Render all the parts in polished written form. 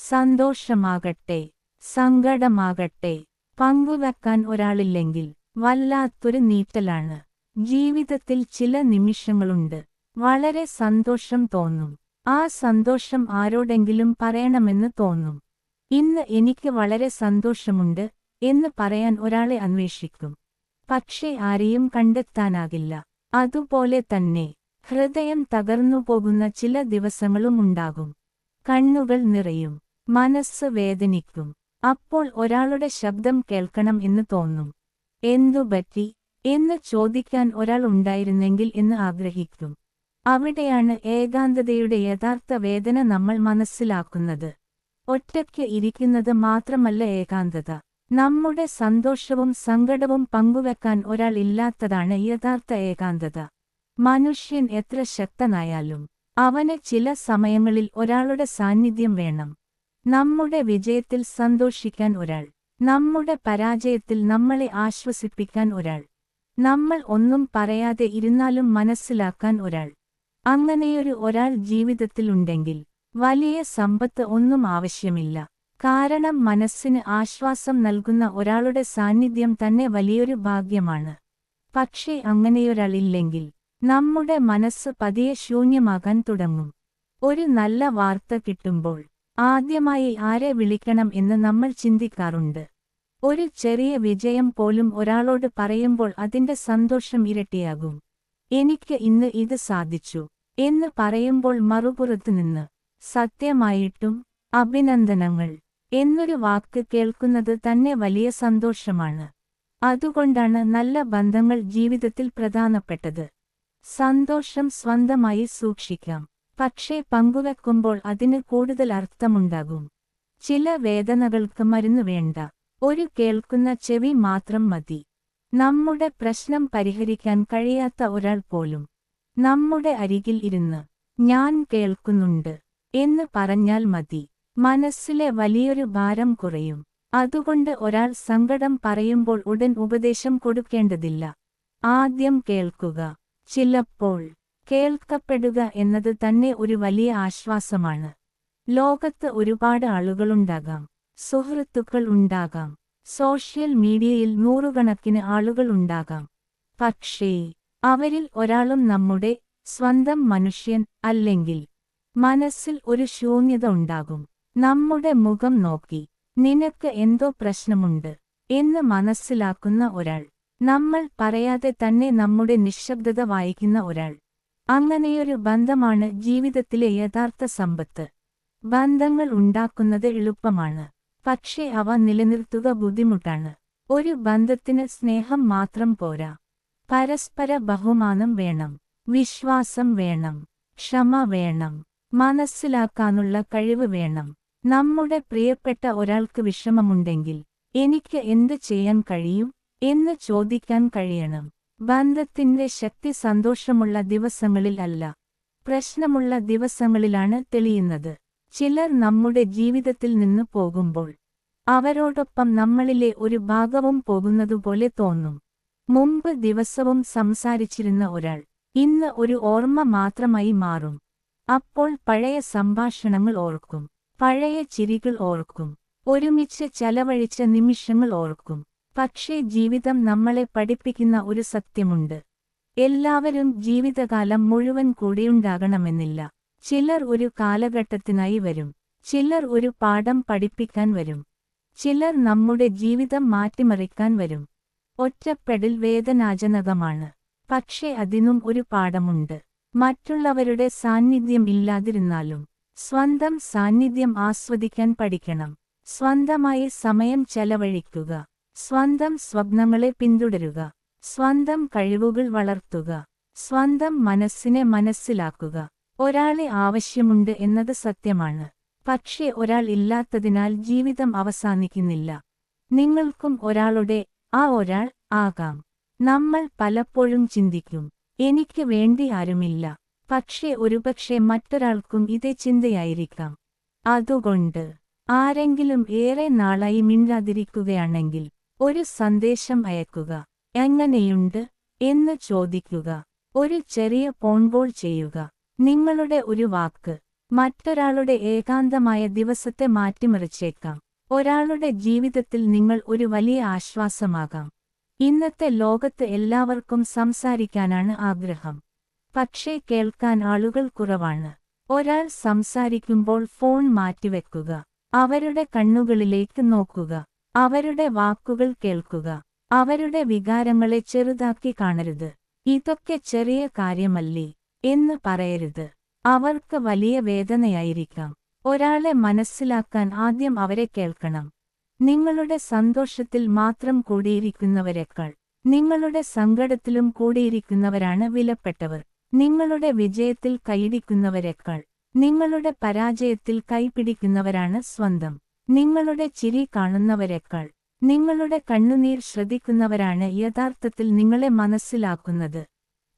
സന്തോഷമാകട്ടെ സങ്കടമാകട്ടെ പങ്കുവെക്കാൻ ഒരാളില്ലെങ്കിൽ വല്ലാത്തൊരു നീറ്റലാണ്. ജീവിതത്തിൽ ചില നിമിഷങ്ങളുണ്ട് വളരെ സന്തോഷം തോന്നും. ആ സന്തോഷം ആരോടെങ്കിലും പറയണമെന്ന് തോന്നും. ഇന്ന് എനിക്ക് വളരെ സന്തോഷമുണ്ട് എന്ന് പറയാൻ ഒരാളെ അന്വേഷിക്കും. പക്ഷേ ആരെയും കണ്ടെത്താനാകില്ല. അതുപോലെ തന്നെ ഹൃദയം തകർന്നുപോകുന്ന ചില ദിവസങ്ങളും ഉണ്ടാകും. കണ്ണുകൾ നിറയും, മനസ്സ് വേദനിക്കും. അപ്പോൾ ഒരാളുടെ ശബ്ദം കേൾക്കണം എന്ന് തോന്നും. എന്തുപറ്റി എന്ന് ചോദിക്കാൻ ഒരാൾ ഉണ്ടായിരുന്നെങ്കിൽ എന്ന് ആഗ്രഹിക്കും. അവിടെയാണ് ഏകാന്തതയുടെ യഥാർത്ഥ വേദന നമ്മൾ മനസ്സിലാക്കുന്നത്. ഒറ്റയ്ക്ക് ഇരിക്കുന്നത് മാത്രമല്ല ഏകാന്തത. നമ്മുടെ സന്തോഷവും സങ്കടവും പങ്കുവെക്കാൻ ഒരാൾ ഇല്ലാത്തതാണ് യഥാർത്ഥ ഏകാന്തത. മനുഷ്യൻ എത്ര ശക്തനായാലും അവന് ചില സമയങ്ങളിൽ ഒരാളുടെ സാന്നിധ്യം വേണം. നമ്മുടെ വിജയത്തിൽ സന്തോഷിക്കാൻ ഒരാൾ, നമ്മുടെ പരാജയത്തിൽ നമ്മളെ ആശ്വസിപ്പിക്കാൻ ഒരാൾ, നമ്മൾ ഒന്നും പറയാതെ ഇരുന്നാലും മനസ്സിലാക്കാൻ ഒരാൾ. അങ്ങനെയൊരു ഒരാൾ ജീവിതത്തിലുണ്ടെങ്കിൽ വലിയ സമ്പത്ത് ഒന്നും ആവശ്യമില്ല. കാരണം മനസ്സിന് ആശ്വാസം നൽകുന്ന ഒരാളുടെ സാന്നിധ്യം തന്നെ വലിയൊരു ഭാഗ്യമാണ്. പക്ഷേ അങ്ങനെയൊരാളില്ലെങ്കിൽ നമ്മുടെ മനസ്സ് പതിയെ ശൂന്യമാകാൻ തുടങ്ങും. ഒരു നല്ല വാർത്ത കിട്ടുമ്പോൾ ആദ്യമായി ആരെ വിളിക്കണം എന്ന് നമ്മൾ ചിന്തിക്കാറുണ്ട്. ഒരു ചെറിയ വിജയം പോലും ഒരാളോട് പറയുമ്പോൾ അതിന്റെ സന്തോഷം ഇരട്ടിയാകും. എനിക്ക് ഇന്ന് ഇത് സാധിച്ചു എന്ന് പറയുമ്പോൾ മറുപുറത്ത് നിന്ന് സത്യമായിട്ടും അഭിനന്ദനങ്ങൾ എന്നൊരു വാക്ക് കേൾക്കുന്നത് തന്നെ വലിയ സന്തോഷമാണ്. അതുകൊണ്ടാണ് നല്ല ബന്ധങ്ങൾ ജീവിതത്തിൽ പ്രധാനപ്പെട്ടത്. സന്തോഷം സ്വന്തമായി സൂക്ഷിക്കാം, പക്ഷേ പങ്കുവെക്കുമ്പോൾ അതിന് കൂടുതൽ അർത്ഥമുണ്ടാകും. ചില വേദനകൾക്ക് മരുന്ന് വേണ്ട, ഒരു കേൾക്കുന്ന ചെവി മാത്രം മതി. നമ്മുടെ പ്രശ്നം പരിഹരിക്കാൻ കഴിയാത്ത ഒരാൾ പോലും നമ്മുടെ അരികിൽ ഇരുന്ന് ഞാൻ കേൾക്കുന്നുണ്ട് എന്ന് പറഞ്ഞാൽ മതി. മനസ്സിലെ വലിയൊരു ഭാരം കുറയും. അതുകൊണ്ട് ഒരാൾ സങ്കടം പറയുമ്പോൾ ഉടൻ ഉപദേശം കൊടുക്കേണ്ടതില്ല. ആദ്യം കേൾക്കുക. ചിലപ്പോൾ കേൾക്കപ്പെടുക എന്നത് തന്നെ ഒരു വലിയ ആശ്വാസമാണ്. ലോകത്ത് ഒരുപാട് ആളുകളുണ്ടാകാം, സുഹൃത്തുക്കൾ ഉണ്ടാകാം, സോഷ്യൽ മീഡിയയിൽ നൂറുകണക്കിന് ആളുകൾ ഉണ്ടാകാം. പക്ഷേ അവരിൽ ഒരാളും നമ്മുടെ സ്വന്തം മനുഷ്യൻ അല്ലെങ്കിൽ മനസ്സിൽ ഒരു ശൂന്യത ഉണ്ടാകും. നമ്മുടെ മുഖം നോക്കി നിനക്ക് എന്തോ പ്രശ്നമുണ്ട് എന്ന് മനസ്സിലാക്കുന്ന ഒരാൾ, നമ്മൾ പറയാതെ തന്നെ നമ്മുടെ നിശബ്ദത വായിക്കുന്ന ഒരാൾ. അങ്ങനെയൊരു ബന്ധമാണ് ജീവിതത്തിലെ യഥാർത്ഥ സമ്പത്ത്. ബന്ധങ്ങൾ ഉണ്ടാക്കുന്നത് എളുപ്പമാണ്, പക്ഷേ അവ നിലനിർത്തുക ബുദ്ധിമുട്ടാണ്. ഒരു ബന്ധത്തിന് സ്നേഹം മാത്രം പോരാ, പരസ്പര ബഹുമാനം വേണം, വിശ്വാസം വേണം, ക്ഷമ വേണം, മനസ്സിലാക്കാനുള്ള കഴിവ് വേണം. നമ്മുടെ പ്രിയപ്പെട്ട ഒരാൾക്ക് വിഷമമുണ്ടെങ്കിൽ എനിക്ക് എന്ത് ചെയ്യാൻ കഴിയും എന്ന് ചോദിക്കാൻ കഴിയണം. ബന്ധത്തിന്റെ ശക്തി സന്തോഷമുള്ള ദിവസങ്ങളിൽ അല്ല, പ്രശ്നമുള്ള ദിവസങ്ങളിലാണ് തെളിയുന്നത്. ചിലർ നമ്മുടെ ജീവിതത്തിൽ നിന്ന് പോകുമ്പോൾ അവരോടൊപ്പം നമ്മളിലെ ഒരു ഭാഗവും പോകുന്നതുപോലെ തോന്നും. മുമ്പ് ദിവസവും സംസാരിച്ചിരുന്ന ഒരാൾ ഇന്ന് ഒരു ഓർമ്മ മാത്രമായി മാറും. അപ്പോൾ പഴയ സംഭാഷണങ്ങൾ ഓർക്കും, പഴയ ചിരികൾ ഓർക്കും, ഒരുമിച്ച് ചെലവഴിച്ച നിമിഷങ്ങൾ ഓർക്കും. പക്ഷേ ജീവിതം നമ്മളെ പഠിപ്പിക്കുന്ന ഒരു സത്യമുണ്ട്. എല്ലാവരും ജീവിതകാലം മുഴുവൻ കൂടെയുണ്ടാകണമെന്നില്ല. ചിലർ ഒരു കാലഘട്ടത്തിനായി വരും, ചിലർ ഒരു പാഠം പഠിപ്പിക്കാൻ വരും, ചിലർ നമ്മുടെ ജീവിതം മാറ്റിമറിക്കാൻ വരും. ഒറ്റപ്പെടൽ വേദനാജനകമാണ്, പക്ഷേ അതിനും ഒരു പാഠമുണ്ട്. മറ്റുള്ളവരുടെ സാന്നിധ്യം ഇല്ലാതിരുന്നാലും സ്വന്തം സാന്നിധ്യം ആസ്വദിക്കാൻ പഠിക്കണം. സ്വന്തമായി സമയം ചെലവഴിക്കുക, സ്വന്തം സ്വപ്നങ്ങളെ പിന്തുടരുക, സ്വന്തം കഴിവുകൾ വളർത്തുക, സ്വന്തം മനസ്സിനെ മനസ്സിലാക്കുക. ഒരാളെ ആവശ്യമുണ്ട് എന്നത് സത്യമാണ്, പക്ഷേ ഒരാൾ ഇല്ലാത്തതിനാൽ ജീവിതം അവസാനിക്കുന്നില്ല. നിങ്ങൾക്കും ഒരാളുടെ ആ ഒരാൾ ആകാം. നമ്മൾ പലപ്പോഴും ചിന്തിക്കും, എനിക്ക് വേണ്ടി ആരുമില്ല. പക്ഷേ ഒരുപക്ഷെ മറ്റൊരാൾക്കും ഇതേ ചിന്തയായിരിക്കാം. അതുകൊണ്ട് ആരെങ്കിലും ഏറെ നാളായി മിണ്ടാതിരിക്കുകയാണെങ്കിൽ ഒരു സന്ദേശം അയക്കുക, എങ്ങനെയുണ്ട് എന്ന് ചോദിക്കുക, ഒരു ചെറിയ ഫോൺ കോൾ ചെയ്യുക. നിങ്ങളുടെ ഒരു വാക്ക് മറ്റൊരാളുടെ ഏകാന്തമായ ദിവസത്തെ മാറ്റിമറിച്ചേക്കാം. ഒരാളുടെ ജീവിതത്തിൽ നിങ്ങൾ ഒരു വലിയ ആശ്വാസമാകാം. ഇന്നത്തെ ലോകത്ത് എല്ലാവർക്കും സംസാരിക്കാനാണ് ആഗ്രഹം. പക്ഷേ കേൾക്കാൻ ആളുകൾ കുറവാണ്. ഒരാൾ സംസാരിക്കുമ്പോൾ ഫോൺ മാറ്റിവെക്കുക. അവരുടെ കണ്ണുകളിലേക്ക് നോക്കുക. അവരുടെ വാക്കുകൾ കേൾക്കുക. അവരുടെ വികാരങ്ങളെ ചെറുതാക്കി കാണരുത്. ഇതൊക്കെ ചെറിയ കാര്യമല്ലേ എന്ന് പറയരുത്. അവർക്ക് വലിയ വേദനയായിരിക്കാം. ഒരാളെ മനസ്സിലാക്കാൻ ആദ്യം അവരെ കേൾക്കണം. നിങ്ങളുടെ സന്തോഷത്തിൽ മാത്രം കൂടിയിരിക്കുന്നവരെക്കാൾ നിങ്ങളുടെ സങ്കടത്തിലും കൂടിയിരിക്കുന്നവരാണ് വിലപ്പെട്ടവർ. നിങ്ങളുടെ വിജയത്തിൽ കൈയിടിക്കുന്നവരെക്കാൾ നിങ്ങളുടെ പരാജയത്തിൽ കൈപിടിക്കുന്നവരാണ് സ്വന്തം. നിങ്ങളുടെ ചിരി കാണുന്നവരെക്കാൾ നിങ്ങളുടെ കണ്ണുനീർ ശ്രദ്ധിക്കുന്നവരാണ് യഥാർത്ഥത്തിൽ നിങ്ങളെ മനസ്സിലാക്കുന്നത്.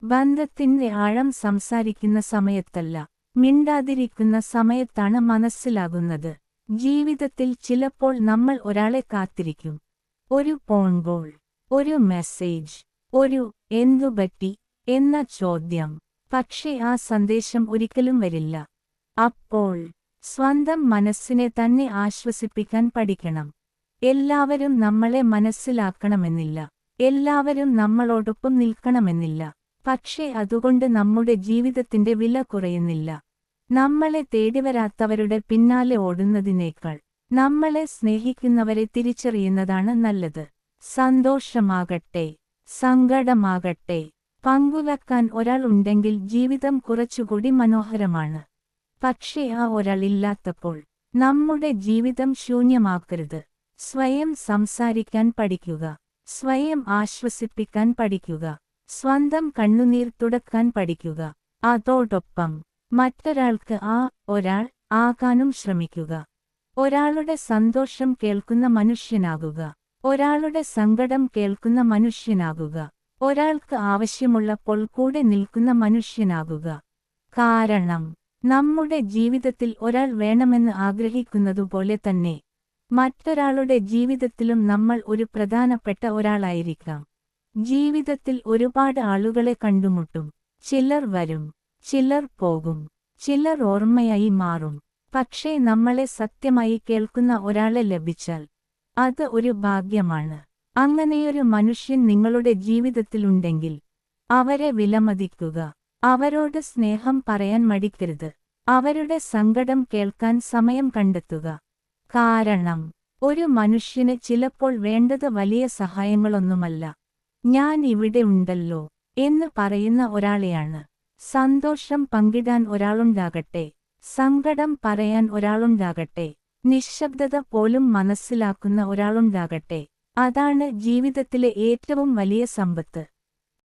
ബന്ധത്തിന്റെ ആഴം സംസാരിക്കുന്ന സമയത്തല്ല, മിണ്ടാതിരിക്കുന്ന സമയത്താണ് മനസ്സിലാകുന്നത്. ജീവിതത്തിൽ ചിലപ്പോൾ നമ്മൾ ഒരാളെ കാത്തിരിക്കും. ഒരു ഫോൺ കോൾ, ഒരു മെസ്സേജ്, ഒരു "എന്തുപറ്റി" എന്ന ചോദ്യം. പക്ഷേ ആ സന്ദേശം ഒരിക്കലും വരില്ല. അപ്പോൾ സ്വന്തം മനസ്സിനെ തന്നെ ആശ്വസിപ്പിക്കാൻ പഠിക്കണം. എല്ലാവരും നമ്മളെ മനസ്സിലാക്കണമെന്നില്ല. എല്ലാവരും നമ്മളോടൊപ്പം നിൽക്കണമെന്നില്ല. പക്ഷേ അതുകൊണ്ട് നമ്മുടെ ജീവിതത്തിന്റെ വില കുറയുന്നില്ല. നമ്മളെ തേടിവരാത്തവരുടെ പിന്നാലെ ഓടുന്നതിനേക്കാൾ നമ്മളെ സ്നേഹിക്കുന്നവരെ തിരിച്ചറിയുന്നതാണ് നല്ലത്. സന്തോഷമാകട്ടെ, സങ്കടമാകട്ടെ, പങ്കുവെക്കാൻ ഒരാൾ ഉണ്ടെങ്കിൽ ജീവിതം കുറച്ചുകൂടി മനോഹരമാണ്. പക്ഷേ ആ ഒരാൾ ഇല്ലാത്തപ്പോൾ നമ്മുടെ ജീവിതം ശൂന്യമാക്കരുത്. സ്വയം സംസാരിക്കാൻ പഠിക്കുക. സ്വയം ആശ്വസിപ്പിക്കാൻ പഠിക്കുക. സ്വന്തം കണ്ണുനീർ തുടക്കാൻ പഠിക്കുക. അതോടൊപ്പം മറ്റൊരാൾക്ക് ആ ഒരാൾ ആകാനും ശ്രമിക്കുക. ഒരാളുടെ സന്തോഷം കേൾക്കുന്ന മനുഷ്യനാകുക. ഒരാളുടെ സങ്കടം കേൾക്കുന്ന മനുഷ്യനാകുക. ഒരാൾക്ക് ആവശ്യമുള്ളപ്പോൾ കൂടെ നിൽക്കുന്ന മനുഷ്യനാകുക. കാരണം നമ്മുടെ ജീവിതത്തിൽ ഒരാൾ വേണമെന്ന് ആഗ്രഹിക്കുന്നതുപോലെ തന്നെ മറ്റൊരാളുടെ ജീവിതത്തിലും നമ്മൾ ഒരു പ്രധാനപ്പെട്ട ഒരാളായിരിക്കാം. ജീവിതത്തിൽ ഒരുപാട് ആളുകളെ കണ്ടുമുട്ടും. ചിലർ വരും, ചിലർ പോകും, ചിലർ ഓർമ്മയായി മാറും. പക്ഷേ നമ്മളെ സത്യമായി കേൾക്കുന്ന ഒരാളെ ലഭിച്ചാൽ അത് ഒരു ഭാഗ്യമാണ്. അങ്ങനെയൊരു മനുഷ്യൻ നിങ്ങളുടെ ജീവിതത്തിലുണ്ടെങ്കിൽ അവരെ വിലമതിക്കുക. അവരോട് സ്നേഹം പറയാൻ മടിക്കരുത്. അവരുടെ സങ്കടം കേൾക്കാൻ സമയം കണ്ടെത്തുക. കാരണം ഒരു മനുഷ്യന് ചിലപ്പോൾ വേണ്ടത് വലിയ സഹായങ്ങളൊന്നുമല്ല, "ഞാൻ ഇവിടെ ഉണ്ടല്ലോ" എന്ന് പറയുന്ന ഒരാളെയാണ്. സന്തോഷം പങ്കിടാൻ ഒരാളുണ്ടാകട്ടെ, സങ്കടം പറയാൻ ഒരാളുണ്ടാകട്ടെ, നിശബ്ദത പോലും മനസ്സിലാക്കുന്ന ഒരാളുണ്ടാകട്ടെ. അതാണ് ജീവിതത്തിലെ ഏറ്റവും വലിയ സമ്പത്ത്.